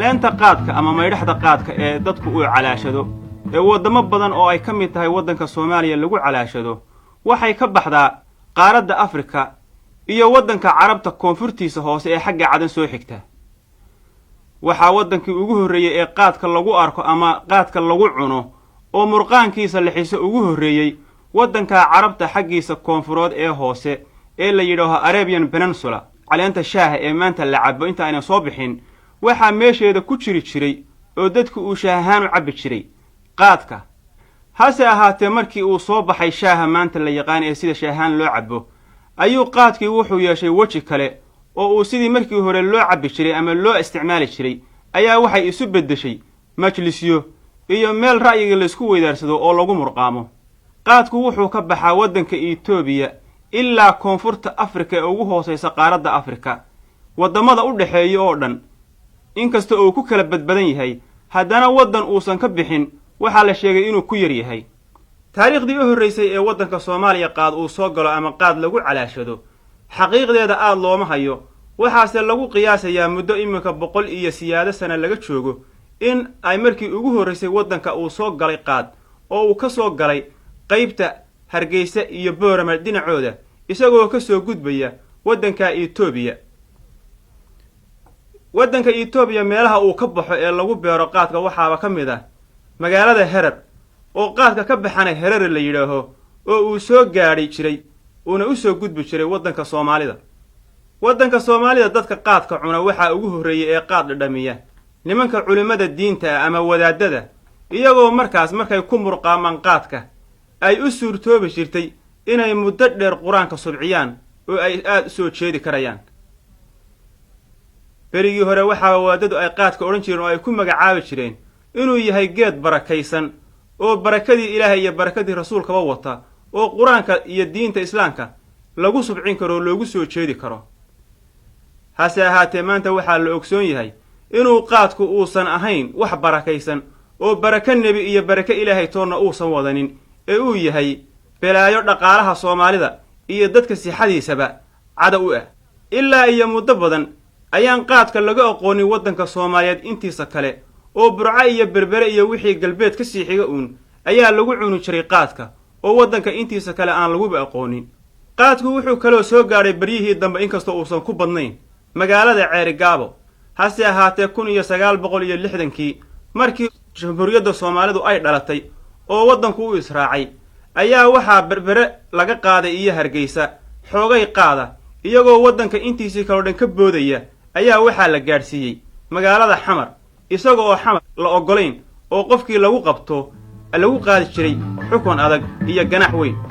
caleenta qaadka ama maydhaxda qaadka ee dadku uu calaashado ee waddamo badan oo ay ka mid tahay waddanka Soomaaliya lagu calaashado waxay ka baxdaa qaaradda Afrika iyo waddanka Carabta koonfurtiisa hoose ee xagga cadan soo xigta waxa waddankii ugu horreeyay ee qaadka lagu arko ama qaadka lagu cuno oo murqaankiisa lixiso ugu horreeyay waddanka Carabta xaggiisa koonfurood ee hoose ee la yiraahdo Arabian Peninsula caleenta shaaha ee maanta la cabo inta ayna soo bixin waxa meesheeda ku jiray oo dadku uu shaahaan u cabbi jiray qaadka hase ahaatee markii uu soo baxay shaaha maanta la yaqaan ee sida shaahaan loo cabo ayuu qaadkii wuxuu yeeshay waji kale oo uu sidii markii hore loo cabbi jiray ama loo isticmaali jiray ayaa waxay isu beddeshay majlisyo iyo meel ra'yiga la isku weydaarsado oo lagu murqaamo qaadku wuxuu ka baxaa waddanka Itoobiya ilaa koonfurta Afrika ee ugu hooseysa qaaradda Afrika wadamada u dhaxeeyo oo dhan inkasta oo ku kala badbadan yahay haddana waddan uusan ka bixin waxa la sheegay inuu ku yar yahay taariikhdii u horreysay ee waddanka Soomaaliya qaad uu soo galo ama qaad lagu calaashado xaqiiqdeeda aad looma hayo waxaase lagu qiyaasayaa muddo imika 100 iyo siyaado sano laga joogo in ay markii ugu horreysay waddanka uu soo galay qaad oo uu ka soo galay qaybta Hargeysa iyo Boorama dhinacooda isagoo ka soo gudbaya waddanka Itoobiya meelaha uu ka baxo ee lagu beero qaadka waxaaba ka mid ah magaalada Herar oo qaadka ka baxana Herar la yiraahdo oo uu soo gaari jiray una u soo gudbi jiray waddanka Soomaalida dadka qaadka cuna waxa ugu horreeyay ee qaad dhamiya nimanka culimada diinta ama wadaadada iyagoo markay ku murqaamaan qaadka ay u suurtoobi jirtay inay muddo dheer quraanka subciyaan oo ay aad soo jeedi karayaan berigii hore waxa wadaadadu ay qaadka oran jireen oo ay ku magacaabi jireen inuu yahay geed barakaysan oo barakadii Ilaahay iyo barakadii rasuulka wata oo quraanka iyo diinta islaamka lagu subcin karo loogu soo jeedi karo hase ahaatee maanta waxa la ogsoon yahay inuu qaadku uusan ahayn wax barakaysan oo baraka nabi iyo baraka Ilaahay toona uusan wadanin ee uu yahay balaayo dhaqaalaha Soomaalida iyo dadka sixadiisaba cada u ah ilaa iyo muddo badan ayaan qaadka laga aqoonin waddanka Soomaaliyeed intiisa kale oo Burca iyo Berbere iyo wixii galbeed ka sii xiga ayaa lagu cuni jiray qaadka oo waddanka intiisa kale aan lagu aqoonin qaadku wuxuu kale soo gaaray bariyihii dambe inkastoo uusan ku badnayn magaalada Ceerigaabo hase ahaatee 1960kii markii jamhuuriyadda Soomaalidu ay dhalatay oo waddanku u israacay ayaa waxa Berbere laga qaaday iyo Hargeysa xoogay qaada iyagoo waddanka intiisa kale dhan ka boodaya ayaa waxa la gaarsiiyay magaalada Xamar isagoo Xamar la ogolayn oo qofkii lagu qabto lagu qaadi jiray xukun adag iyo ganax weyn